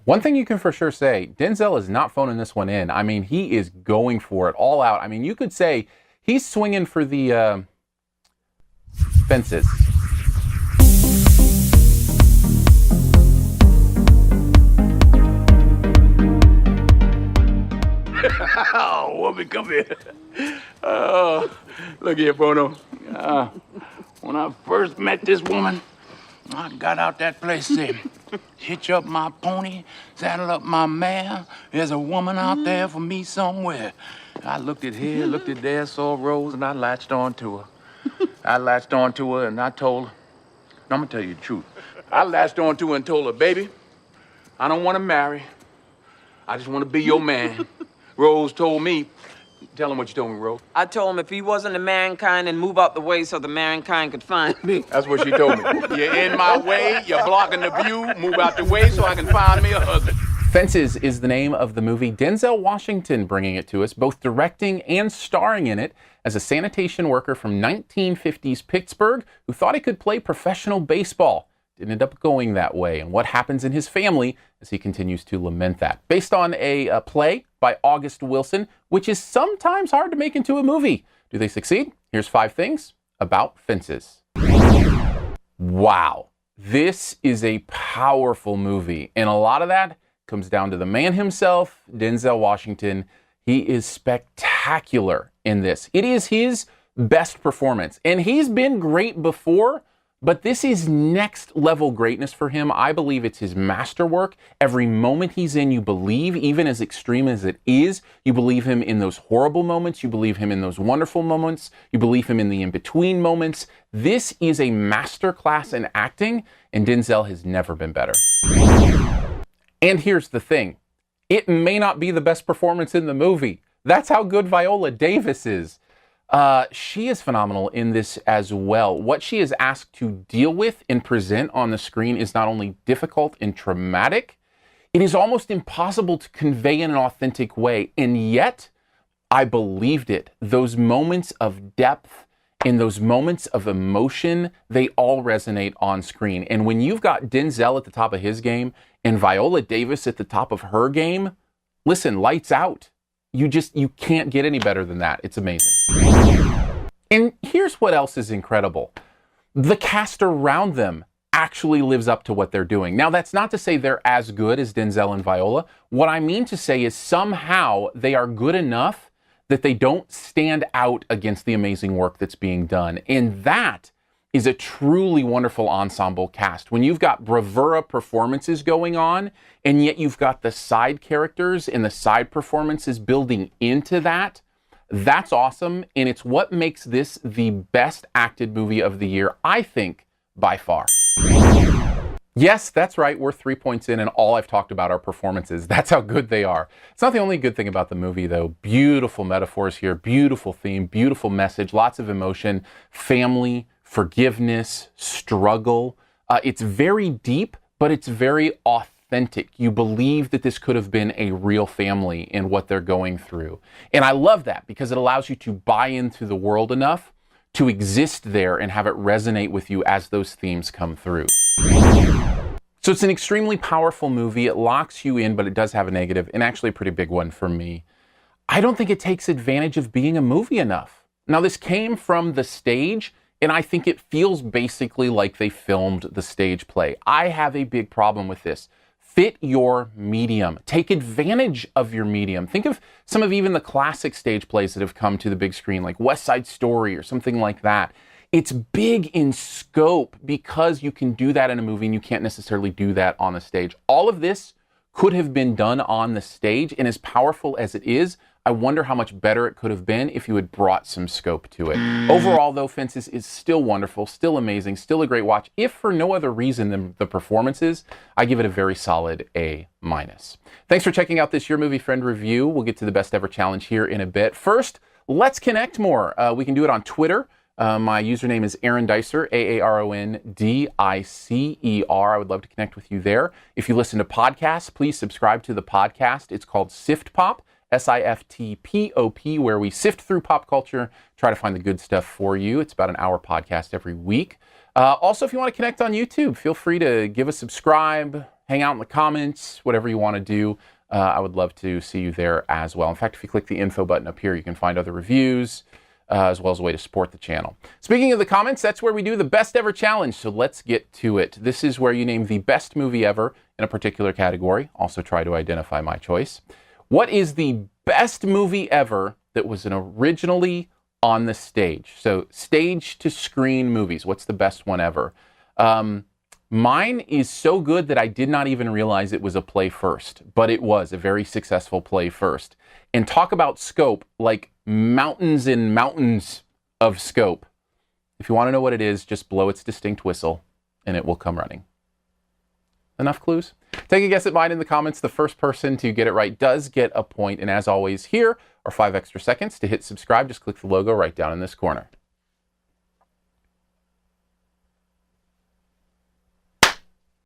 One thing you can for sure say, Denzel is not phoning this one in. I mean, he is going for it all out. I mean, you could say he's swinging for the fences. Oh, woman, come here. Look here, Bono. When I first met this woman, I got out that place, said, hitch up my pony, saddle up my mare. There's a woman out there for me somewhere. I looked at here, looked at there, saw Rose, and I latched on to her. And I told her, I'm gonna tell you the truth. I latched on to her and told her, baby, I don't want to marry. I just want to be your man. Rose told me, tell him what you told me, Rose. I told him if he wasn't a mankind, then move out the way so the mankind could find me. That's what she told me. You're in my way, you're blocking the view, move out the way so I can find me a husband. Fences is the name of the movie. Denzel Washington bringing it to us, both directing and starring in it as a sanitation worker from 1950s Pittsburgh who thought he could play professional baseball. Didn't end up going that way, and what happens in his family as he continues to lament that. Based on a play by August Wilson, which is sometimes hard to make into a movie. Do they succeed? Here's 5 things about Fences. Wow. This is a powerful movie, and a lot of that comes down to the man himself, Denzel Washington. He is spectacular in this. It is his best performance, and he's been great before, but this is next level greatness for him. I believe it's his masterwork. Every moment he's in, you believe, even as extreme as it is. You believe him in those horrible moments. You believe him in those wonderful moments. You believe him in the in-between moments. This is a masterclass in acting, and Denzel has never been better. And here's the thing. It may not be the best performance in the movie. That's how good Viola Davis is. She is phenomenal in this as well. What she is asked to deal with and present on the screen is not only difficult and traumatic, it is almost impossible to convey in an authentic way. And yet, I believed it. Those moments of depth and those moments of emotion, they all resonate on screen. And when you've got Denzel at the top of his game and Viola Davis at the top of her game, listen, lights out. You can't get any better than that. It's amazing. And here's what else is incredible. The cast around them actually lives up to what they're doing. Now, that's not to say they're as good as Denzel and Viola. What I mean to say is somehow they are good enough that they don't stand out against the amazing work that's being done. And that is a truly wonderful ensemble cast. When you've got bravura performances going on, and yet you've got the side characters and the side performances building into that, that's awesome. And it's what makes this the best acted movie of the year, I think, by far. Yes, that's right. We're 3 points in, and all I've talked about are performances. That's how good they are. It's not the only good thing about the movie, though. Beautiful metaphors here, beautiful theme, beautiful message, lots of emotion, family, forgiveness, struggle. It's very deep, but it's very authentic. You believe that this could have been a real family in what they're going through. And I love that because it allows you to buy into the world enough to exist there and have it resonate with you as those themes come through. So it's an extremely powerful movie. It locks you in, but it does have a negative, and actually a pretty big one for me. I don't think it takes advantage of being a movie enough. Now, this came from the stage, and I think it feels basically like they filmed the stage play. I have a big problem with this. Fit your medium. Take advantage of your medium. Think of some of even the classic stage plays that have come to the big screen, like West Side Story or something like that. It's big in scope because you can do that in a movie and you can't necessarily do that on the stage. All of this could have been done on the stage, and as powerful as it is, I wonder how much better it could have been if you had brought some scope to it. Overall, though, Fences is still wonderful, still amazing, still a great watch. If for no other reason than the performances, I give it a very solid A-. Thanks for checking out this Your Movie Friend review. We'll get to the Best Ever Challenge here in a bit. First, let's connect more. We can do it on Twitter. My username is Aaron Dicer, AARONDICER. I would love to connect with you there. If you listen to podcasts, please subscribe to the podcast. It's called SiftPop, SiftPop, where we sift through pop culture, try to find the good stuff for you. It's about an hour podcast every week. Also, if you want to connect on YouTube, feel free to give a subscribe, hang out in the comments, whatever you want to do. I would love to see you there as well. In fact, if you click the info button up here, you can find other reviews, as well as a way to support the channel. Speaking of the comments, that's where we do the best ever challenge. So let's get to it. This is where you name the best movie ever in a particular category. Also try to identify my choice. What is the best movie ever that was originally on the stage? So stage to screen movies. What's the best one ever? Mine is so good that I did not even realize it was a play first, but it was a very successful play first. And talk about scope, like mountains and mountains of scope. If you want to know what it is, just blow its distinct whistle and it will come running. Enough clues? Take a guess at mine in the comments. The first person to get it right does get a point. And as always, here are 5 extra seconds to hit subscribe. Just click the logo right down in this corner.